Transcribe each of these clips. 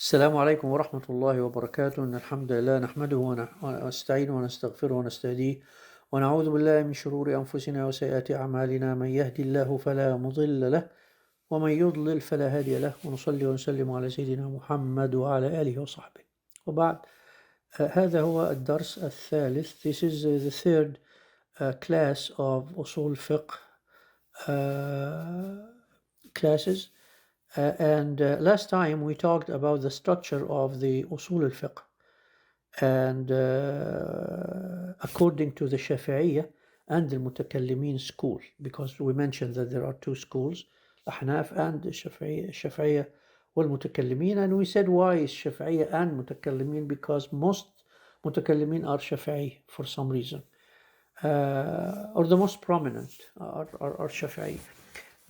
السلام عليكم ورحمة الله وبركاته. إن الحمد لله نحمده ونستعينه ونستغفره ونستهديه ونعوذ بالله من شرور أنفسنا وسيئات أعمالنا. من يهدي الله فلا مضل له ومن يضلل فلا هادي له، ونصلي ونسلم على سيدنا محمد وعلى آله وصحبه وبعد. هذا هو الدرس الثالث. This is the third class of Usool Fiqh classes. And last time we talked about the structure of the Usul al-Fiqh, and according to the Shafi'iyya and the Mutakallimin school, because we mentioned that there are two schools, Ahnaf and the Shafi'iyya wal Mutakallimin, and we said why is Shafi'iyya and Mutakallimin, because most Mutakallimin are Shafi'i for some reason, or the most prominent are Shafi'i.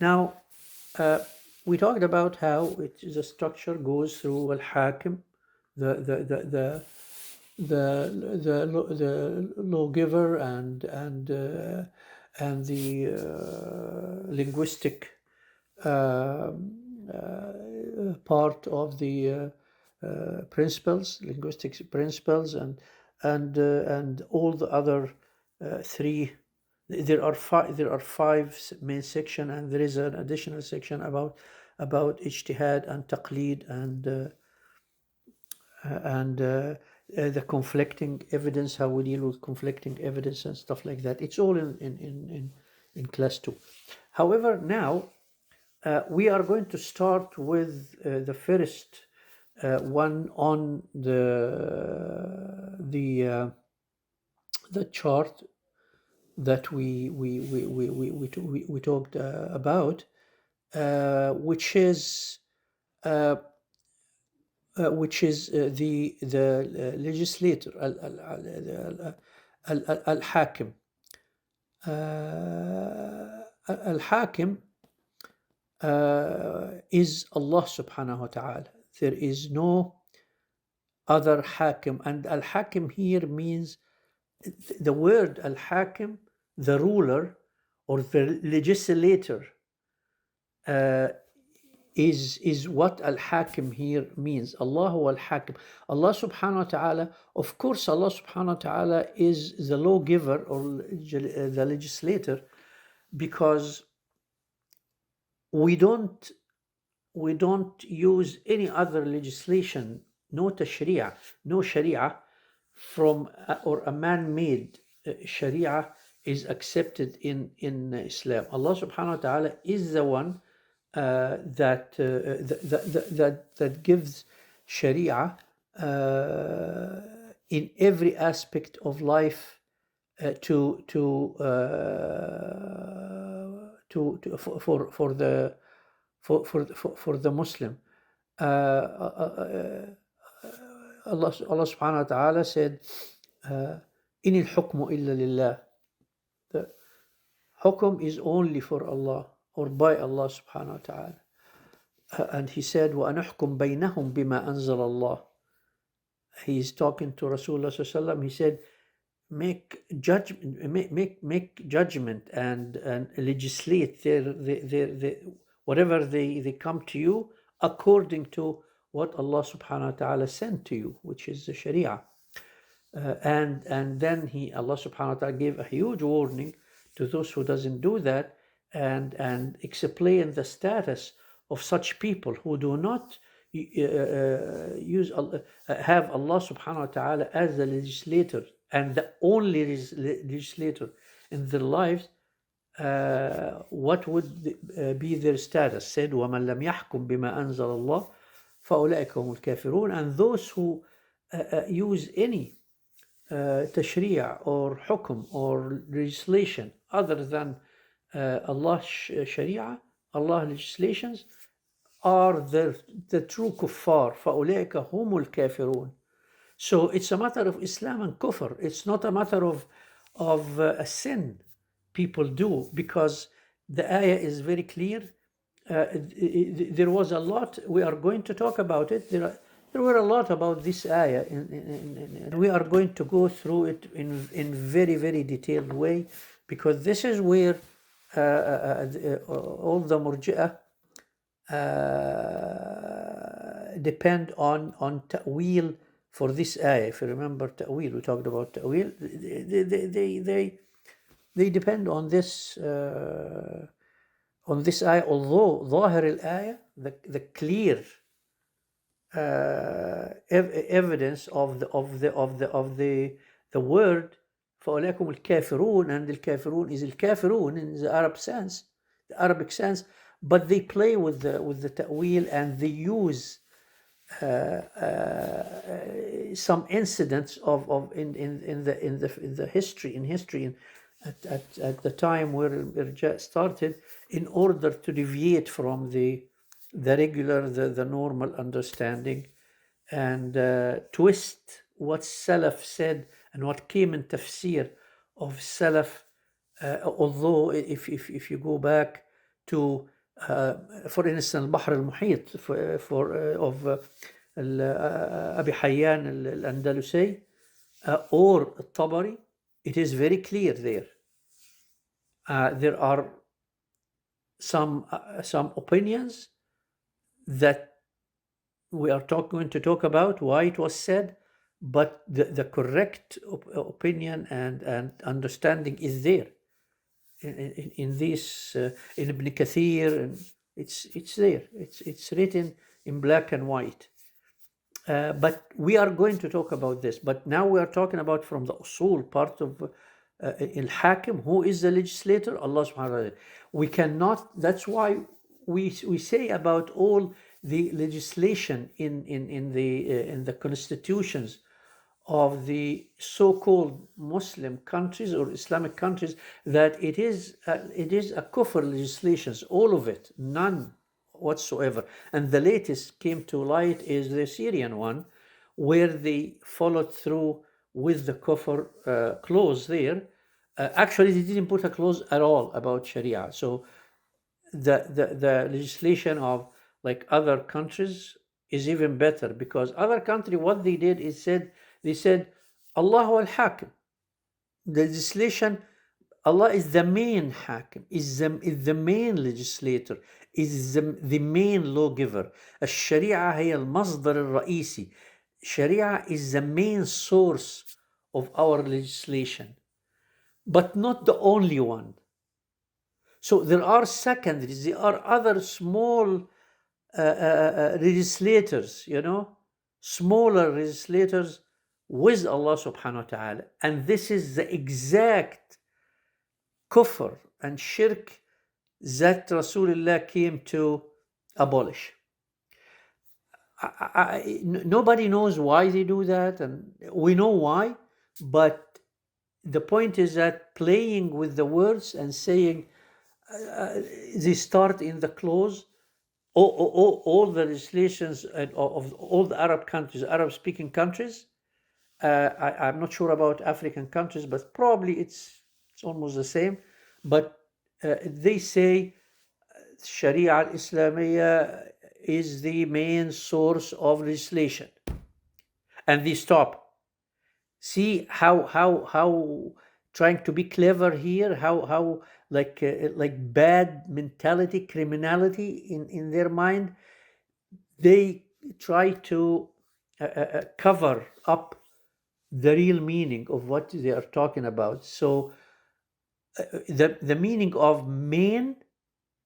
Now, we talked about how the structure goes through al-Hakim, the lawgiver, and the linguistic part of the linguistic principles, and all the other three. There are five main section, and there is an additional section about ijtihad and taqlid and the conflicting evidence, how we deal with conflicting evidence and stuff like that. It's all in class 2. However, now we are going to start with the first one on the chart that we talked about, which is the legislator, al-Hakim. Al-Hakim is Allah subhanahu wa ta'ala. There is no other Hakim, and al-Hakim here means the word al-Hakim, the ruler or the legislator, is what al-Hakim here means. Allahu al-Hakim. Allah subhanahu wa ta'ala, of course, Allah subhanahu wa ta'ala is the lawgiver or the legislator, because we don't use any other legislation, no tashri'ah, no sharia from or a man-made sharia is accepted in Islam. Allah subhanahu wa ta'ala is the one that gives sharia in every aspect of life for the Muslim. Allah subhanahu wa ta'ala said, "Inil hukmu illa lillah." The hukum is only for Allah, or by Allah subhanahu wa ta'ala. And he said, وَأَنُحْكُمْ بَيْنَهُمْ بِمَا أَنزَلَ اللَّهِ. He is talking to Rasulullah sallallahu alaihi wasallam. He said, make judgment and legislate whatever they come to you according to what Allah subhanahu wa ta'ala sent to you, which is the Sharia. And then Allah subhanahu wa ta'ala gave a huge warning to those who doesn't do that, and explain the status of such people who do not have Allah subhanahu wa ta'ala as the legislator and the only legislator in their lives. What would be their status? Said, وَمَنْ لَمْ يَحْكُمْ بِمَا أَنزَلَ اللَّهِ فَأُولَئِكَ هُمُ الْكَافِرُونَ. And those who use any tashri'ah or hukum or legislation other than Allah's sharia, Allah's legislations, are the true kuffar. فَأُولَئِكَ هُمُ الْكَافِرُونَ. So it's a matter of Islam and kufr. It's not a matter of a sin people do, because the ayah is very clear. There was a lot, we are going to talk about it. There were a lot about this ayah, and we are going to go through it in very, very detailed way, because this is where all the murji'ah depend on ta'wil for this ayah. If you remember ta'wil, we talked about ta'wil. They depend on this ayah. Although ظاهر الآية, the clear evidence of the word فأولئكم الكافرون, and الكافرون is الكافرون in the Arab sense, the Arabic sense, but they play with the ta'wil, and they use some incidents in the history at the time where Irja started, in order to deviate from the regular, the normal understanding, and twist what Salaf said and what came in tafsir of Salaf. Although if you go back to, for instance, Bahr al-Muhit of Abi Hayyan al-Andalusi or al-Tabari, it is very clear there. There are some opinions that we are going to talk about why it was said, but the correct opinion and understanding is there in this in Ibn Kathir, and it's there. It's written in black and white. But we are going to talk about this. But now we are talking about from the Usool part of al-Hakim, who is the legislator, Allah subhanahu wa ta'ala. We cannot, that's why we say about all the legislation in the constitutions of the so-called Muslim countries or Islamic countries, that it is a kufr legislations, all of it, none whatsoever. And the latest came to light is the Syrian one, where they followed through with the kufr clause there. Actually, they didn't put a clause at all about Sharia. So the legislation of like other countries is even better, because other country, what they did is they said Allahu al-Hakim. The legislation, Allah is the main Hakim, is the main legislator, is the main lawgiver. الشريعة هي المصدر الرئيسي. Sharia is the main source of our legislation, but not the only one. So there are secondaries, there are other small legislators, smaller legislators with Allah subhanahu wa ta'ala. And this is the exact kufr and shirk that Rasulullah came to abolish. Nobody knows why they do that, and we know why, but the point is that playing with the words and saying they start in the clause, all the legislations of all the Arab countries, Arab-speaking countries. I'm not sure about African countries, but probably it's almost the same. But they say Sharia al-Islamiyya is the main source of legislation, and they stop. See how trying to be clever here, how like bad mentality, criminality in their mind. They try to cover up the real meaning of what they are talking about. So the meaning of main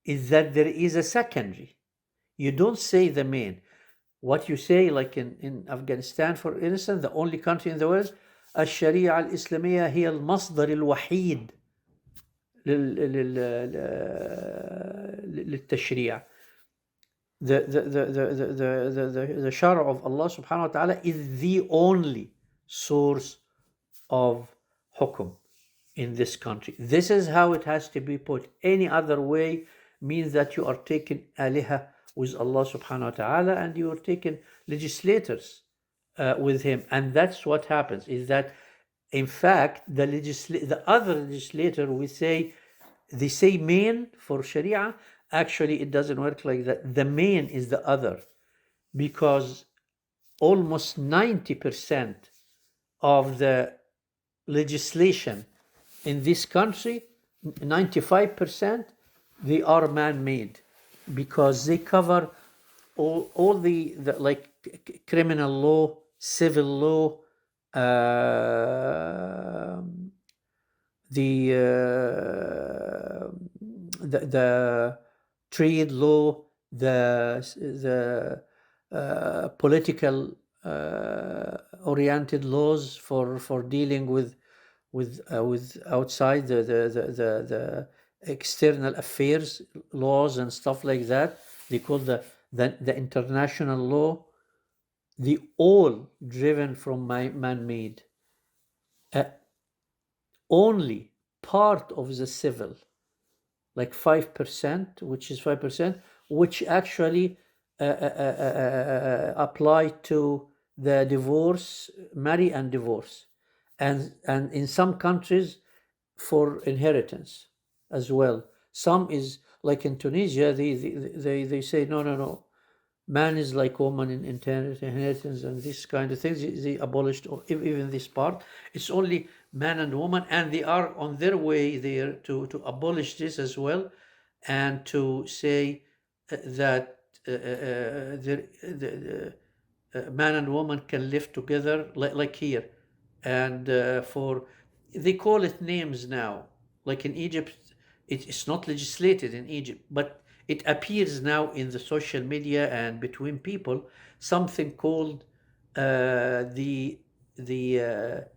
is that there is a secondary. You don't say the main. What you say, like in Afghanistan, for instance, the only country in the world, الشريعة الإسلامية هي المصدر الوحيد للتشريع. The Shara of Allah subhanahu wa ta'ala is the only source of hukum in this country. This is how it has to be put. Any other way means that you are taking aliha with Allah subhanahu wa ta'ala, and you are taking legislators with him. And that's what happens, is that in fact the other legislator, they say main for Sharia. Actually it doesn't work like that. The main is the other, because almost 90% of the legislation in this country, 95%, they are man-made, because they cover all the like criminal law, civil law, the the trade law, the political oriented laws for dealing with outside the external affairs laws and stuff like that. They call the international law. They all driven from man-made. Uh, Only part of the civil, like 5%, which is 5%, which actually apply to the divorce, marry and divorce, and in some countries for inheritance as well. Some is like in Tunisia, they say no, man is like woman in inheritance and this kind of things. They abolished even this part. It's only man and woman, and they are on their way there to abolish this as well, and to say that man and woman can live together like here, and for they call it names now. Like in Egypt, it's not legislated in Egypt, but it appears now in the social media and between people, something called the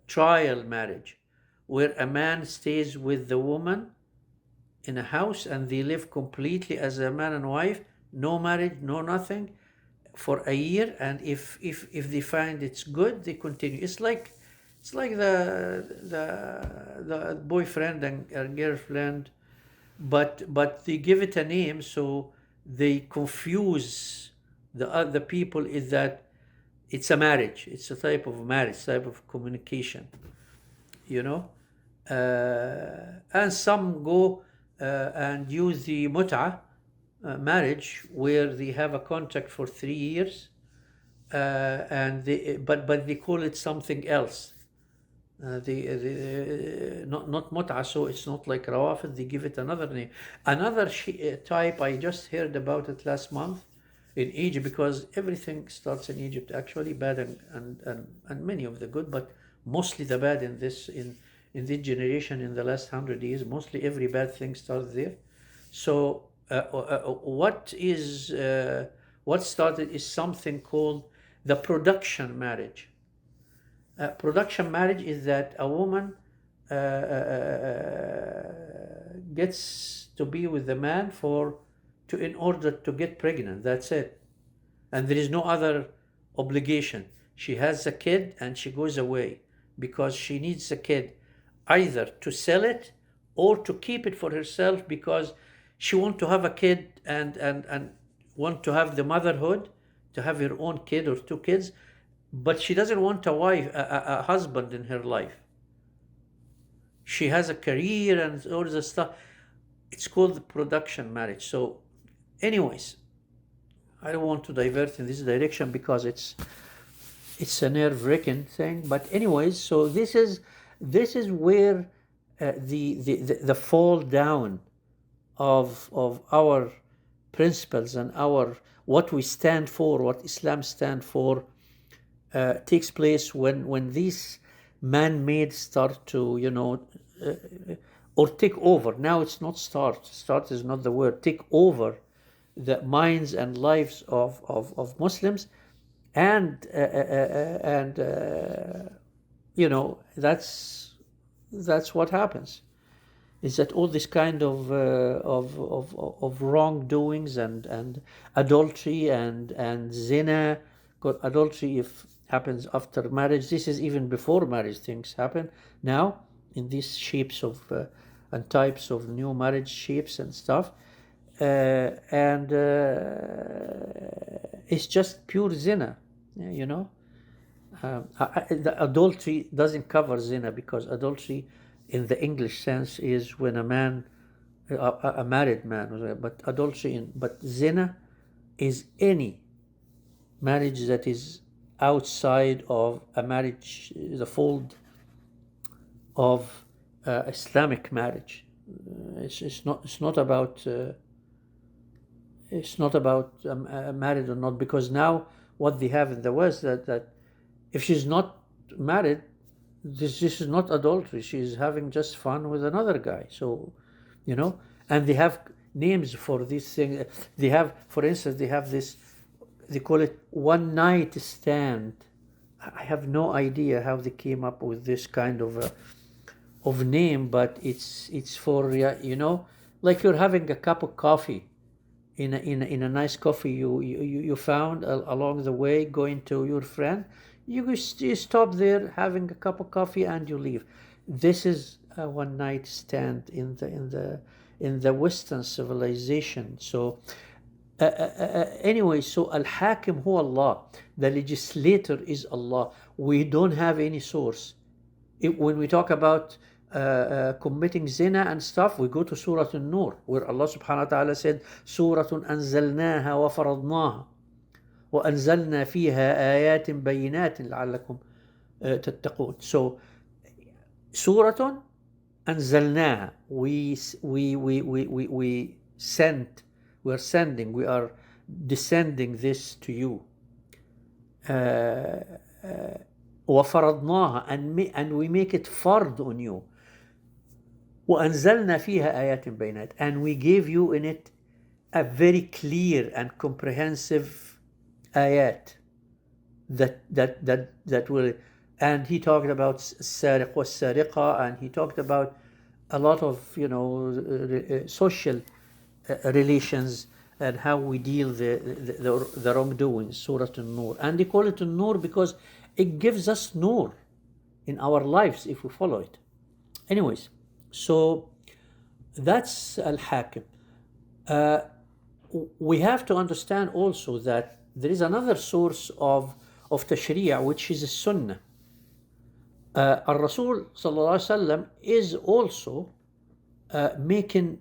trial marriage, where a man stays with the woman in a house and they live completely as a man and wife, no marriage, no nothing, for a year. And if they find it's good, they continue. It's like the boyfriend and girlfriend, but they give it a name, so they confuse the other people. Is that it's a marriage, it's a type of marriage, type of communication, you know. And some go and use the marriage, where they have a contract for 3 years, and but they call it something else. Not mut'a, so it's not like rawafid. They give it another name, another type. I just heard about it last month in Egypt, because everything starts in Egypt actually, bad and many of the good, but mostly the bad in this generation, in the last 100 years, mostly every bad thing starts there. So what started is something called the production marriage. Production marriage is that a woman gets to be with the man in order to get pregnant. That's it, and there is no other obligation. She has a kid and she goes away because she needs a kid, either to sell it or to keep it for herself, because she want to have a kid and want to have the motherhood, to have her own kid or two kids, but she doesn't want a wife, a husband in her life. She has a career and all the stuff. It's called the production marriage. So anyways, I don't want to divert in this direction because it's a nerve-wracking thing. But anyways, so this is where the fall down of our principles and our what we stand for, what Islam stands for, takes place when these man-made start to or take over. Now it's not start is not the word, take over the minds and lives of Muslims, and that's what happens, is that all this kind of wrongdoings and adultery and zina. Adultery, if happens after marriage, this is even before marriage things happen now in these shapes of and types of new marriage shapes and stuff, and it's just pure zina, the adultery doesn't cover zina, because adultery in the English sense is when a man, a married man, but zina is any marriage that is outside of a marriage, the fold of Islamic marriage. It's not about it's not about married or not, because now what they have in the West, that if she's not married, this is not adultery. She's having just fun with another guy. So, you know, and they have names for these things. They have, for instance, they have this. They call it one night stand. I have no idea how they came up with this kind of name, but it's for you know, like you're having a cup of coffee in a nice coffee you found along the way going to your friend. You stop there having a cup of coffee and you leave. This is a one night stand in the Western civilization. So anyway, so al-hakim huwa Allah, the legislator is Allah. We don't have any source. When we talk about committing zina and stuff, we go to Surah An-Nur, where Allah subhanahu wa ta'ala said, Surah أنزلناها وفرضناها وأنزلنا فيها آيات بينات لعلكم تتقون. So, Surah أنزلناها, we sent, we're sending, we are descending this to you. وفرضناها, and we make it fard on you. وأنزلنا فيها آيات بينات, and we gave you in it a very clear and comprehensive ayat that will. And he talked about السارق والسارقة, and he talked about a lot of, you know, social relations and how we deal the wrongdoings. Surah An-Nur, and they call it An-Nur because it gives us nur in our lives if we follow it. Anyways, so that's al-hakim. We have to understand also that there is another source of tashri'ah, which is sunnah. Al-Rasul sallallahu alaihi wasallam is also making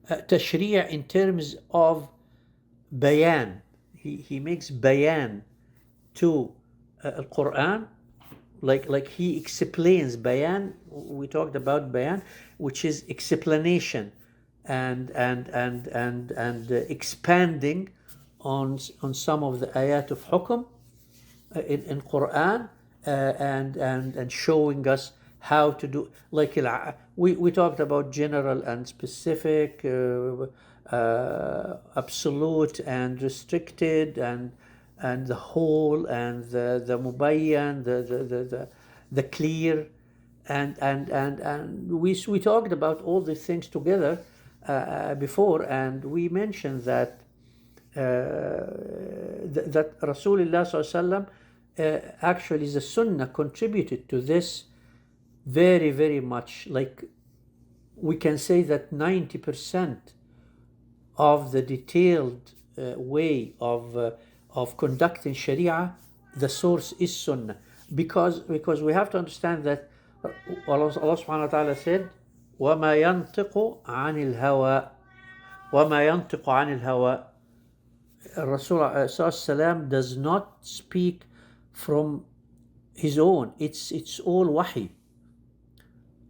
tashri'ah in terms of bayan. He makes bayan to al-Quran, like he explains bayan. We talked about bayan, which is explanation and expanding on some of the ayat of hukum in Quran, and showing us how to do, like we talked about general and specific, absolute and restricted, and the whole, and the mubayyan, the clear, and we talked about all these things together before, and we mentioned that that Rasulullah sallallahu alaihi wasallam, actually the Sunnah contributed to this very, very much. Like we can say that 90% of the detailed way of conducting Sharia, the source is Sunnah, because we have to understand that Allah subhanahu wa ta'ala said, وَمَا يَنْطِقُ عَنِ الْهَوَىٰ وَمَا يَنْطِقُ عَنِ الْهَوَىٰ. Rasul does not speak from his own. It's all wahi.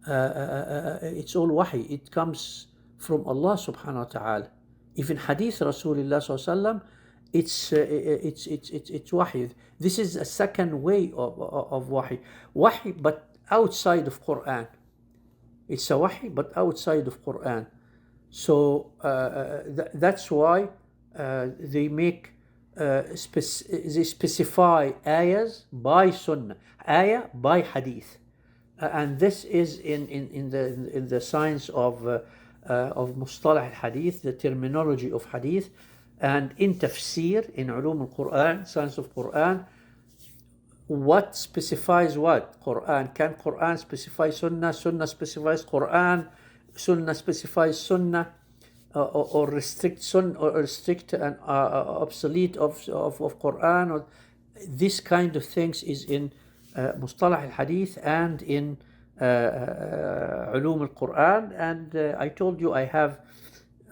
It's all wahi. It comes from Allah subhanahu wa ta'ala. Even hadith Rasulullah sallallahu alaihi wasallam, it's wahi. This is a second way of wahi. Wahi, but outside of Quran. It's a wahi, but outside of Quran. So that's why they make they specify ayahs by sunnah, ayah by hadith, and this is in the science of mustalah al-hadith, the terminology of hadith, and in tafsir, in ulum al-Quran, science of Quran. What specifies what? Quran. Can Quran specify sunnah? Sunnah specifies Quran. Sunnah specifies sunnah, or restrict sunnah, or restrict and obsolete of Quran. Or this kind of things is in mustalah al-hadith and in ulum al-Quran. And I told you I have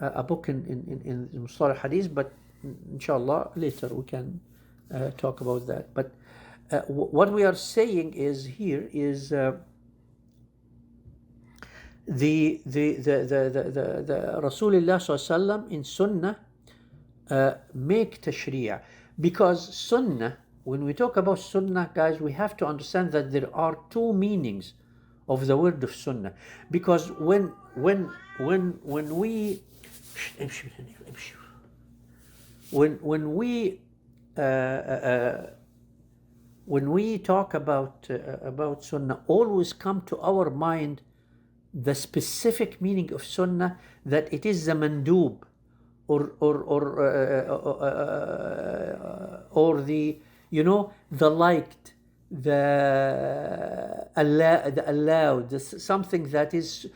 a book in mustalah al-hadith, but inshallah later we can talk about that. But what we are saying is here is the Rasulullah sallallahu in Sunnah make tashri'ah, because Sunnah, when we talk about Sunnah, guys, we have to understand that there are two meanings of the word of Sunnah. Because when we when we uh, uh, when we talk about Sunnah, always come to our mind the specific meaning of Sunnah, that it is the mandub, or the, the liked, the allowed, something that is,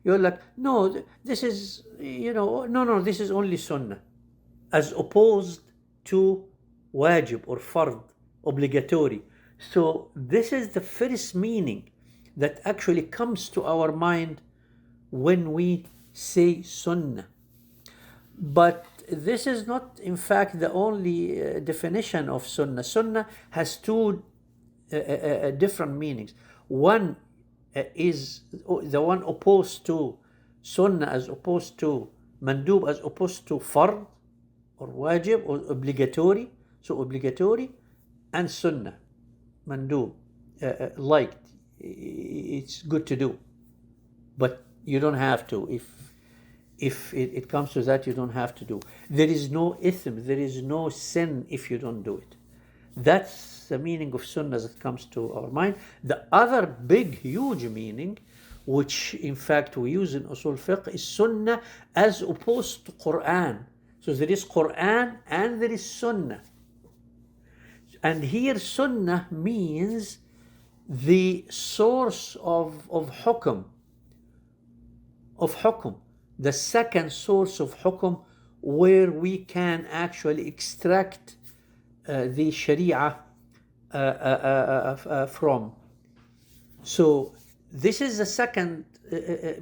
you're like, no, this is, no, this is only Sunnah, as opposed to wajib or fard, obligatory. So this is the first meaning that actually comes to our mind when we say Sunnah. But this is not, in fact, the only definition of Sunnah. Sunnah has two different meanings. One is the one opposed to Sunnah, as opposed to Mandub, as opposed to Fard or Wajib or obligatory. So obligatory and Sunnah, Mandub, liked, it's good to do, but you don't have to. If it comes to that, you don't have to do. There is no ithm, there is no sin if you don't do it. That's the meaning of Sunnah that comes to our mind. The other big, huge meaning, which in fact we use in Usool Fiqh, is Sunnah as opposed to Quran. So there is Quran and there is Sunnah. And here Sunnah means the source of hukm, the second source of hukm, where we can actually extract the Sharia from. So this is the second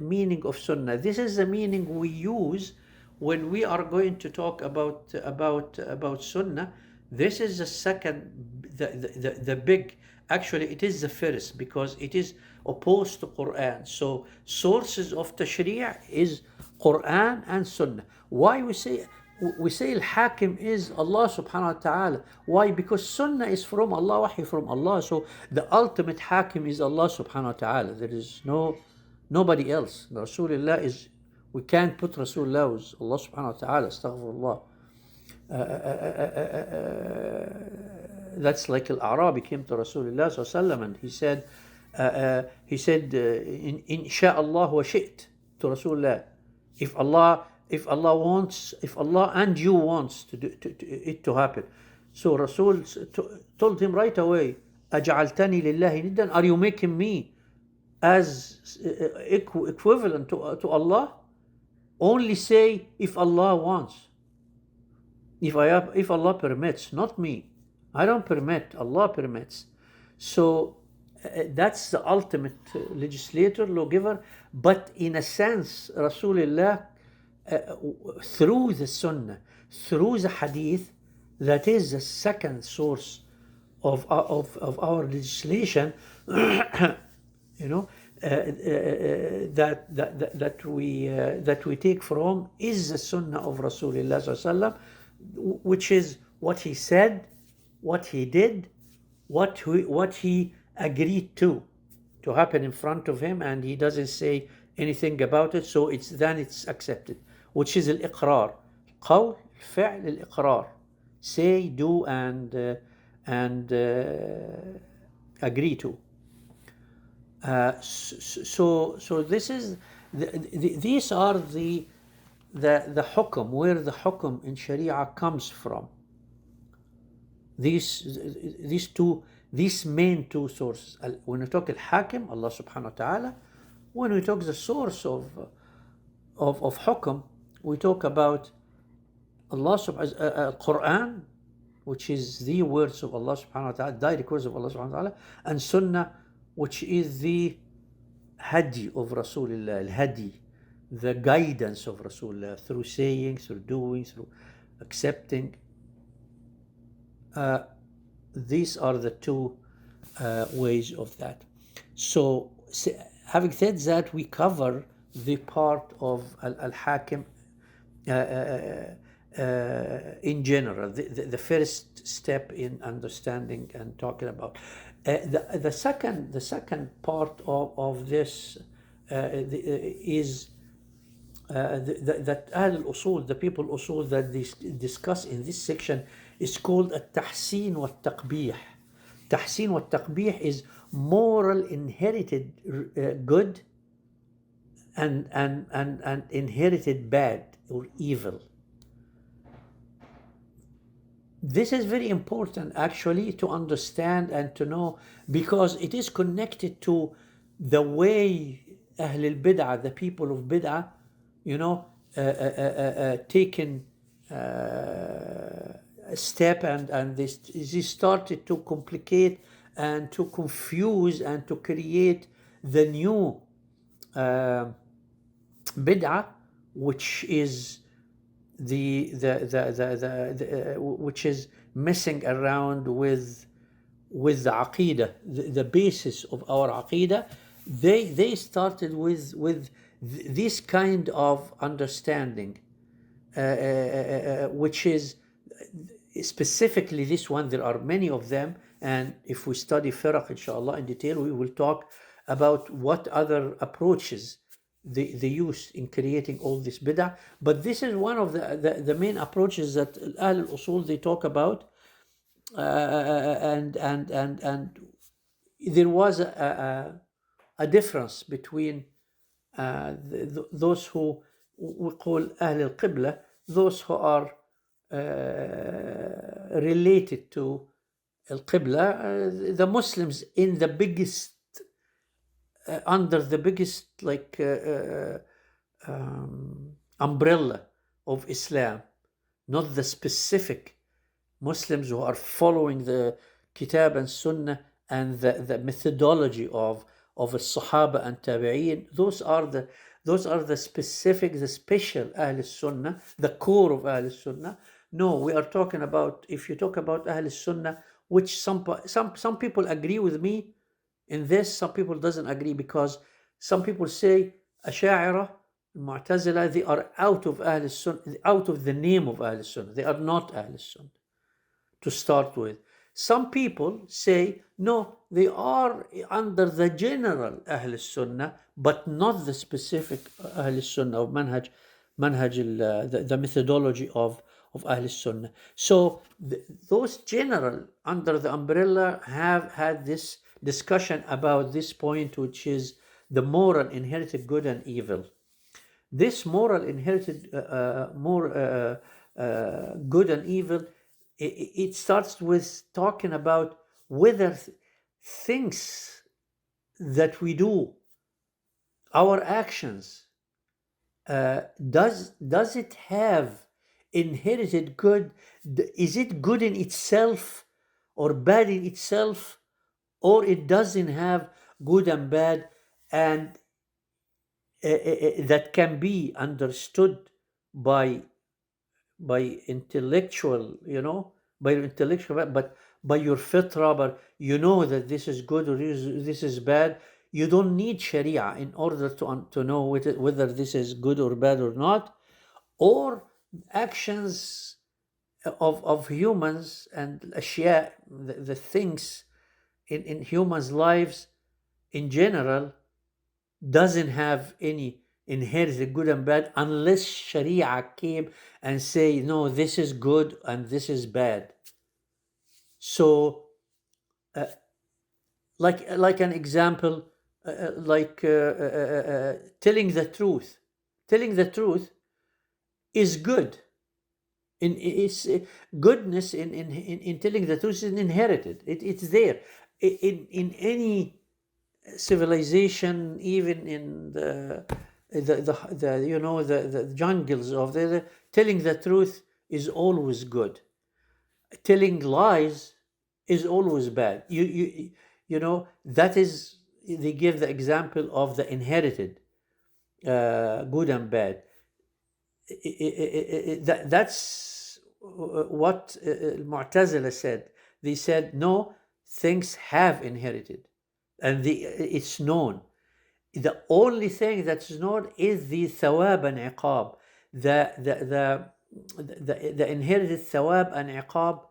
meaning of Sunnah. This is the meaning we use when we are going to talk about Sunnah. This is the second, the big, actually it is the first, because it is opposed to Quran. So sources of tashri' is Quran and Sunnah. Why we say Al-Hakim is Allah subhanahu wa ta'ala? Why? Because Sunnah is from Allah, Wahy from Allah. So the ultimate Hakim is Allah subhanahu wa ta'ala. There is nobody else. Rasulullah is, we can't put Rasulullah with Allah subhanahu wa ta'ala. Astaghfirullah. That's like Al-Arabi came to Rasulullah sallallahu, and he said, Insha'Allah wa shi't, to Rasulullah. If Allah wants, if Allah and you wants it to happen. So Rasul told him right away, Aj'altani lillahi niddan, are you making me as equivalent to Allah? Only say if Allah wants. If Allah permits, not me. I don't permit, Allah permits. So that's the ultimate legislator, lawgiver. But in a sense, Rasulullah, through the Sunnah, through the Hadith, that is the second source of our legislation, that we take from, is the Sunnah of Rasulullah sallallahu alaihi wasallam, which is what he said, what he did, what he agreed to happen in front of him, and he doesn't say anything about it. So it's accepted, which is al-iqrar, qawl, fi'l, al-iqrar, say, do, and agree to. So this is these are the hukm, where the hukm in Sharia comes from. These main two sources. When we talk al-Hakim, Allah subhanahu wa ta'ala, when we talk the source of hukm, we talk about Allah subhanahu Quran, which is the words of Allah subhanahu wa ta'ala, direct words of Allah subhanahu wa ta'ala, and Sunnah, which is the hadi of Rasulullah, al-hadi, the guidance of Rasulullah, through saying, through doing, through accepting. These are the two ways of that. So having said that, we cover the part of al-hakim in general, the first step in understanding and talking about. The second part of this is that Ahl al-Usul, the people Usul that they discuss in this section, is called التحسين والتقبيح. تحسين والتقبيح is moral inherited good and inherited bad or evil. This is very important actually to understand and to know, because it is connected to the way Ahl al-Bid'ah, the people of Bid'ah, taken a step and this started to complicate and to confuse and to create the new bid'ah, which is which is messing around with the aqidah, the basis of our aqidah. They started with this kind of understanding, which is specifically this one. There are many of them, and if we study Firaq inshallah in detail, we will talk about what other approaches they use in creating all this bid'ah. But this is one of the main approaches that Ahl al-Usul they talk about, and there was a difference between those who we call Ahl al-Qibla, those who are related to al-Qibla, the Muslims in the biggest, under the biggest umbrella of Islam, not the specific Muslims who are following the Kitab and Sunnah and the methodology of the Sahaba and Tabi'een. Those are the specific, the special Ahl Sunnah, the core of Ahl Sunnah. No, we are talking about, if you talk about Ahl Sunnah, which some people agree with me in this, some people doesn't agree, because some people say Asha'ira, Mu'tazila, they are out of Ahl Sunnah, out of the name of Ahl Sunnah. They are not Ahl Sunnah to start with. Some people say, no, they are under the general Ahl Sunnah, but not the specific Ahl Sunnah of manhaj, the methodology of Ahl Sunnah. So those general under the umbrella have had this discussion about this point, which is the moral inherited good and evil. This moral inherited good and evil, it starts with talking about whether things that we do, our actions, does it have inherited good? Is it good in itself or bad in itself, or it doesn't have good and bad, and that can be understood by intellectual, but by your fitra, but that this is good or this is bad. You don't need Sharia in order to know whether this is good or bad or not. Or actions of humans and ashya, the things in humans' lives in general, doesn't have any inherited good and bad, unless Sharia came and say, no, this is good and this is bad. So like an example, telling the truth is good. Goodness in telling the truth is inherited. It's there in any civilization, even in the jungles of the telling the truth is always good. Telling lies is always bad. That is, they give the example of the inherited good and bad. That's what Mu'tazila said. They said, no, things have inherited, and it's known. The only thing that's not is the thawab and iqab, the inherited thawab and iqab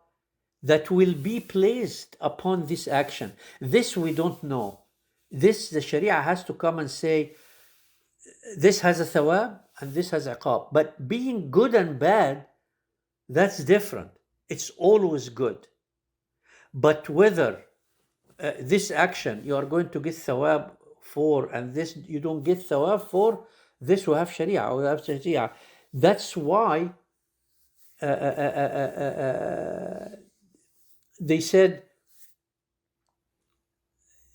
that will be placed upon this action. This we don't know. This, the Sharia has to come and say, this has a thawab and this has iqab. But being good and bad, that's different. It's always good. But whether this action you are going to get thawab for and this you don't get thawab for, this we have Sharia. We have Sharia. That's why they said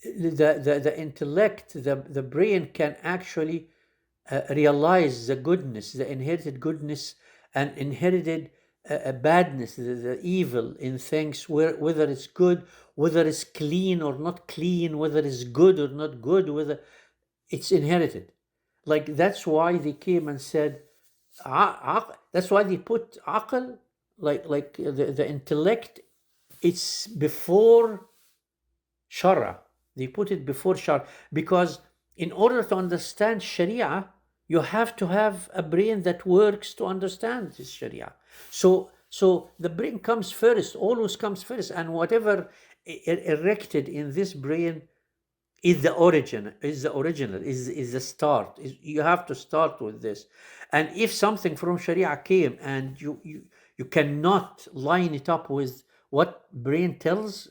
the intellect, the brain can actually realize the goodness, the inherited goodness and inherited badness, the evil in things, whether it's good, whether it's clean or not clean, whether it's good or not good, whether it's inherited. Like that's why they came and said, that's why they put aql, like the intellect, it's before shara. They put it before shara because in order to understand Sharia, you have to have a brain that works to understand this Sharia. So the brain comes first, always comes first, and whatever erected in this brain is the origin, is the original, is the start. You have to start with this. And if something from Sharia came and you cannot line it up with what brain tells,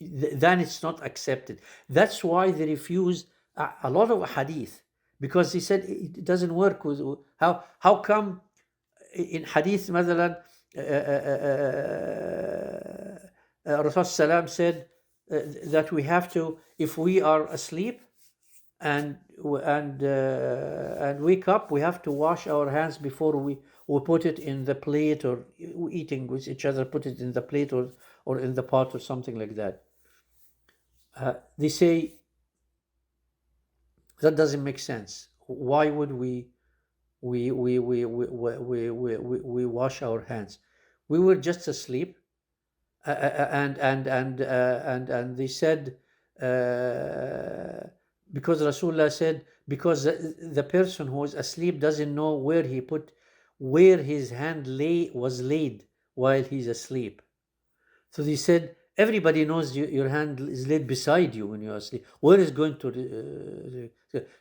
then it's not accepted. That's why they refused a lot of hadith, because he said it doesn't work with how come in hadith مثلا Rasul Salam said that we have to, if we are asleep and wake up, we have to wash our hands before we put it in the plate, or eating with each other, put it in the plate or in the pot or something like that. They say that doesn't make sense. Why would we wash our hands? We were just asleep, and they said because Rasulullah said, because the person who is asleep doesn't know where his hand was laid while he's asleep. So they said, everybody knows your hand is laid beside you when you're asleep. Where is going to?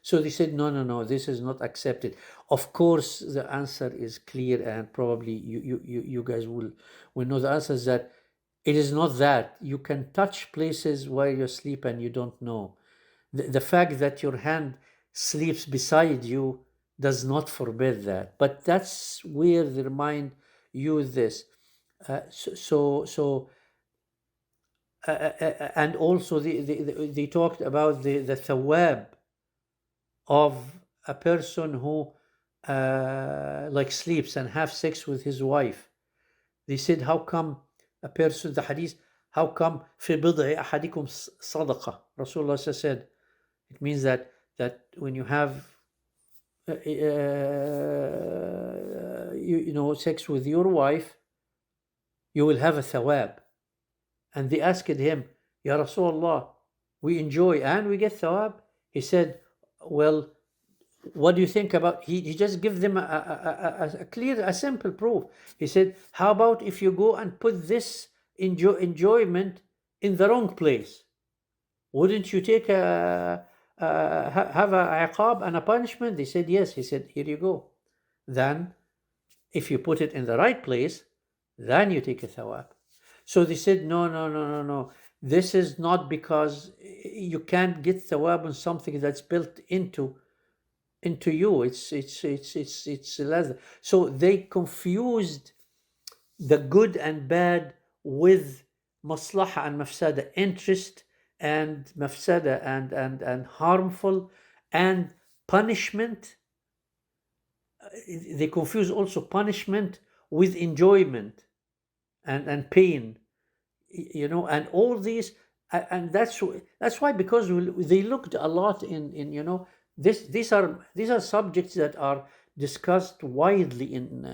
So they said, no, this is not accepted. Of course, the answer is clear, and probably you guys will know the answer is that it is not that. You can touch places while you're asleep and you don't know. The fact that your hand sleeps beside you does not forbid that. But that's where their mind use this. And also they talked about the thawab of a person who like sleeps and have sex with his wife. They said, how come a person, the hadith, how come في بضع أحدكم صدقة? Rasulullah said, it means that when you have sex with your wife, you will have a thawab. And they asked him, Ya Rasulullah, we enjoy and we get thawab? He said, well, what do you think about, he just give them a clear, a simple proof. He said, how about if you go and put this enjoyment in the wrong place? Wouldn't you take have a iqab and a punishment? They said, yes. He said, here you go. Then, if you put it in the right place, then you take a thawab. So they said, no. This is not, because you can't get thawab on something that's built into you. It's leather. So they confused the good and bad with maslaha and mafsada, interest and mafsada, and harmful and punishment. They confuse also punishment with enjoyment and pain, and all these, and that's why, because they looked a lot in these are subjects that are discussed widely in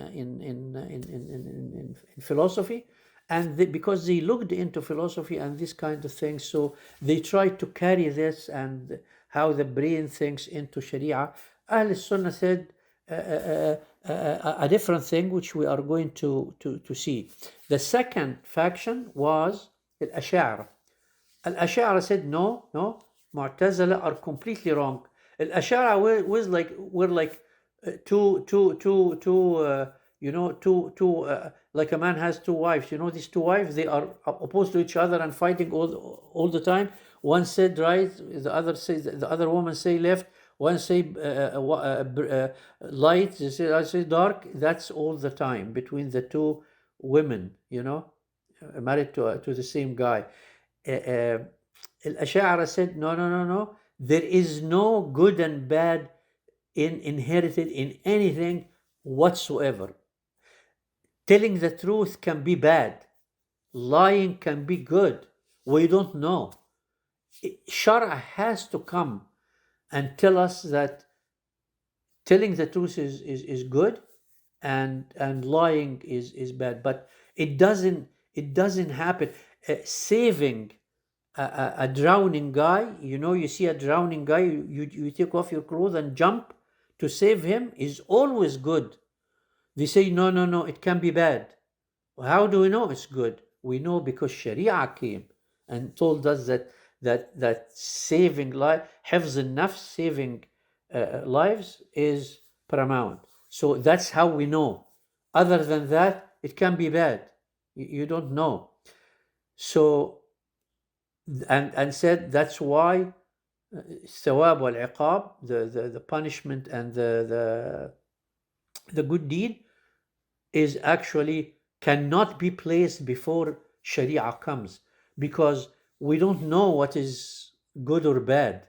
philosophy, and because they looked into philosophy and this kind of things, so they tried to carry this and how the brain thinks into Sharia. Ahl Sunnah said a different thing, which we are going to see. The second faction was Al-Ash'ari. Al-Ash'ari said, no, no, Mu'tazila are completely wrong. Al-Ash'ari were like like a man has two wives. You know, these two wives, they are opposed to each other and fighting all the time. One said right, the other says, the other woman say left. One say light, I say dark. That's all the time between the two women. You know, married to the same guy. Al-Ash'ari said, no, no, no, no. There is no good and bad inherited in anything whatsoever. Telling the truth can be bad. Lying can be good. We don't know. Shara has to come and tell us that telling the truth is good and lying is bad. But it doesn't happen. Saving a drowning guy, you know, you see a drowning guy, you take off your clothes and jump to save him, is always good. They say, no, no, no, it can be bad. How do we know it's good? We know because Sharia came and told us that saving life, حفظ النفس, saving lives is paramount. So that's how we know. Other than that, it can be bad. You don't know. So, and said that's why الثواب والعقاب, the punishment and the good deed is actually cannot be placed before Sharia comes, because we don't know what is good or bad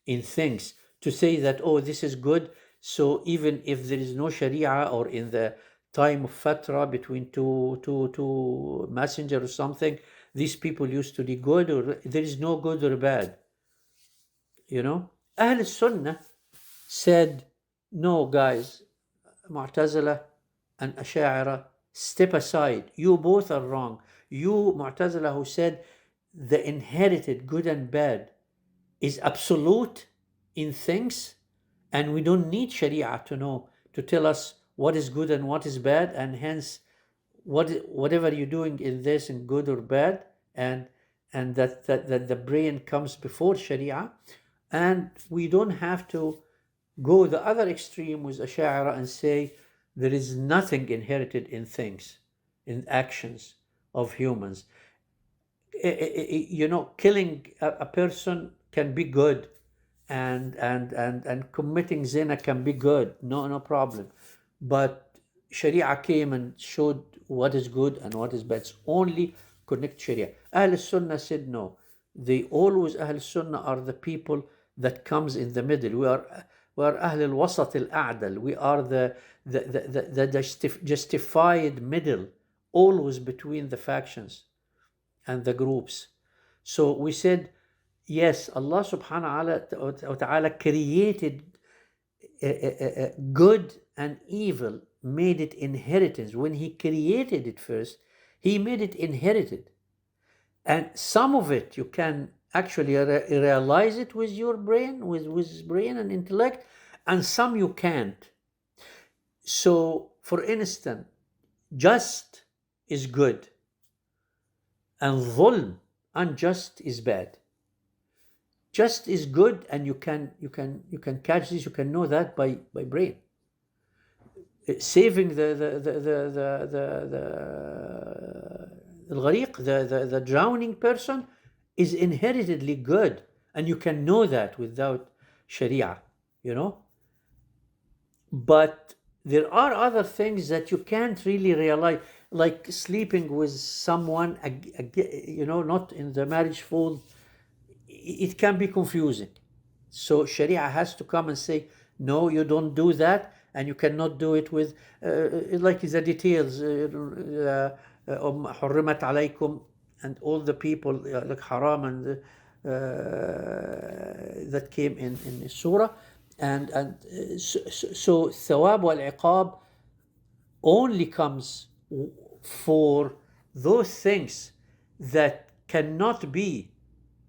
in things to say that, oh, this is good. So even if there is no Sharia, or in the time of Fatra between two messenger or something, these people used to be good, or there is no good or bad. You know, Ahl Sunnah said, no, guys, Mu'tazila and Ash'ari, step aside. You both are wrong. You, Mu'tazila, who said the inherited good and bad is absolute in things, and we don't need Sharia to know, to tell us what is good and what is bad, and hence whatever you're doing in this in good or bad, and that the brain comes before Sharia. And we don't have to go the other extreme with Ash'ari and say there is nothing inherited in things, in actions of humans. You know, killing a person can be good, and committing zina can be good, no problem. But Sharia came and showed what is good and what is bad. It's only connect Sharia. Ahl Sunnah said no. They always, Ahl Sunnah are the people that comes in the middle. We are Ahl al-Wasat al-A'dal. We are the justified middle, always between the factions and the groups. So we said, yes, Allah subhanahu wa ta'ala created good and evil, made it inheritance. When He created it first, He made it inherited. And some of it you can actually realize it with your brain, with brain and intellect, and some you can't. So, for instance, just is good, and dhulm, unjust, is bad. Just is good, and you can catch this, you can know that by brain. Saving the drowning person is inheritedly good, and you can know that without Sharia, you know. But there are other things that you can't really realize, like sleeping with someone, you know, not in the marriage fold. It can be confusing. So Sharia has to come and say, no, you don't do that, and you cannot do it with, like the details, حرمت عليكم, and all the people, like haram, and that came in surah. And so thawab wal iqab only comes for those things that cannot be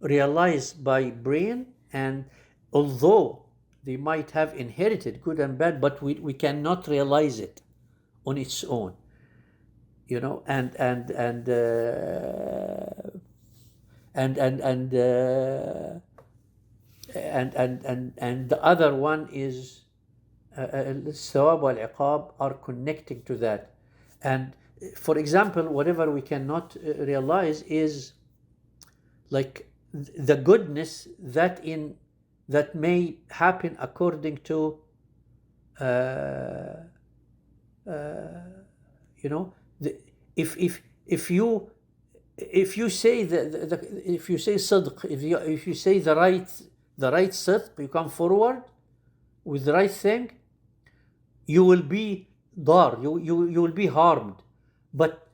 realized by brain and although they might have inherited good and bad, but we cannot realize it on its own, you know. And the other one is الثواب والعقاب are connecting to that. And for example, whatever we cannot realize is like the goodness that may happen according to you know, if you say if you say صدق, if you say the right صدق, you come forward with the right thing, you will be you will be harmed, but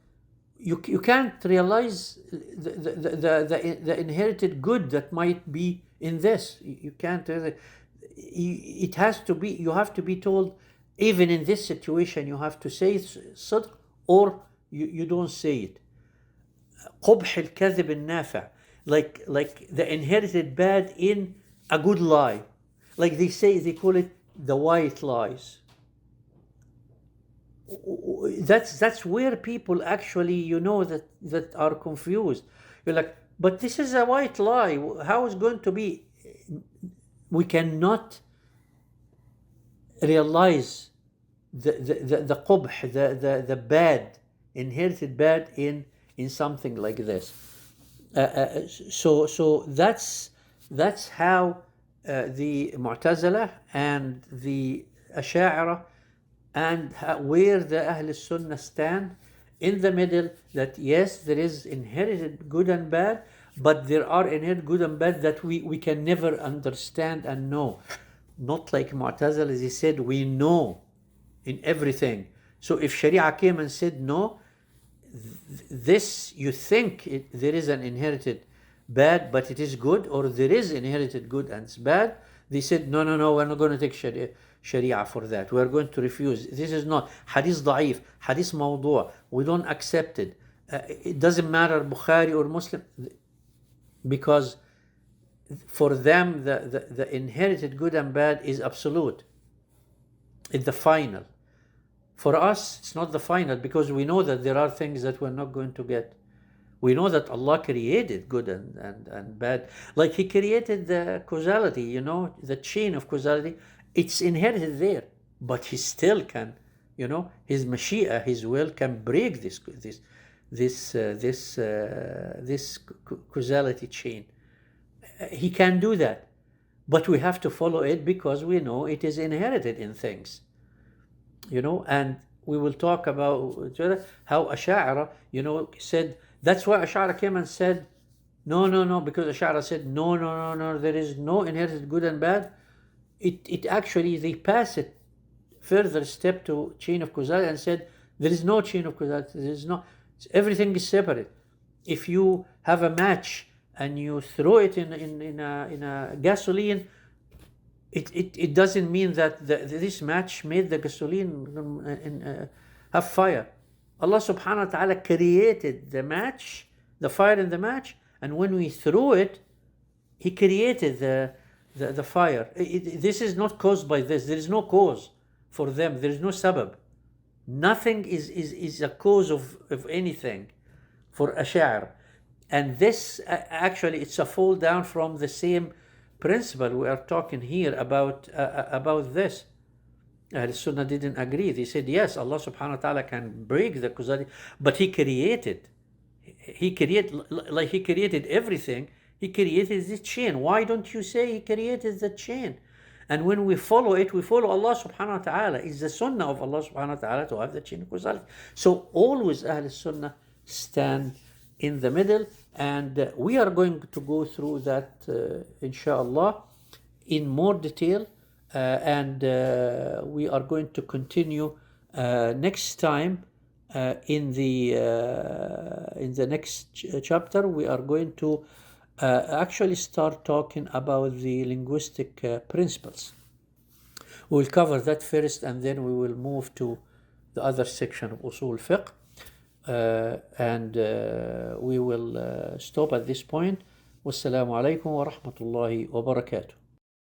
you can't realize the inherited good that might be in this. You can't. It has to be. You have to be told. Even in this situation, you have to say صدق, or you don't say it. قبح الكذب النافع, like the inherited bad in a good lie, like they call it the white lies. That's where people actually, you know, that are confused. You're like, but this is a white lie. How is going to be? We cannot realize the qubh, the bad, inherited bad in something like this. So that's how the Mu'tazila and the Asha'ira and where the Ahl Sunnah stand in the middle, that yes, there is inherited good and bad, but there are inherited good and bad that we can never understand and know. Not like Mu'tazila, they said we know in everything. So if Sharia came and said no, this you think there is an inherited bad but it is good, or there is inherited good and it's bad, they said no, we're not going to take Sharia for that. We're going to refuse. This is not hadith da'if, hadith mawdu'. We don't accept it. It doesn't matter Bukhari or Muslim, because for them the inherited good and bad is absolute. It's the final. For us, it's not the final, because we know that there are things that we're not going to get. We know that Allah created good and bad. Like He created the causality, you know, the chain of causality. It's inherited there, but He still can, you know, His Mashiach, His will can break this causality chain. He can do that, but we have to follow it because we know it is inherited in things, you know. And we will talk about how Asha'ira, you know, said, that's why Ash'ari came and said, no, because Ash'ari said, no, there is no inherited good and bad. It actually, they pass it further step to chain of causality and said, there is no chain of causality, there is no, everything is separate. If you have a match and you throw it in a gasoline, it doesn't mean that this match made the gasoline have fire. Allah subhanahu wa ta'ala created the match, the fire in the match, and when we threw it, He created the fire. This is not caused by this. There is no cause for them. There is no sabab. Nothing is a cause of anything for Ash'ar. And this actually, it's a fall down from the same principle we are talking here about this. Ahl Sunnah didn't agree. They said, yes, Allah subhanahu wa ta'ala can break the causality, but He created everything. He created the chain. Why don't you say He created the chain? And when we follow it, we follow Allah subhanahu wa ta'ala. It's the sunnah of Allah subhanahu wa ta'ala to have the chain of causality. So always Ahl Sunnah stand in the middle, and we are going to go through that inshallah in more detail, and we are going to continue next time in the next chapter. We are going to actually start talking about the linguistic principles. We'll cover that first, and then we will move to the other section of Usool Fiqh. And we will stop at this point. والسلام عليكم ورحمة الله وبركاته.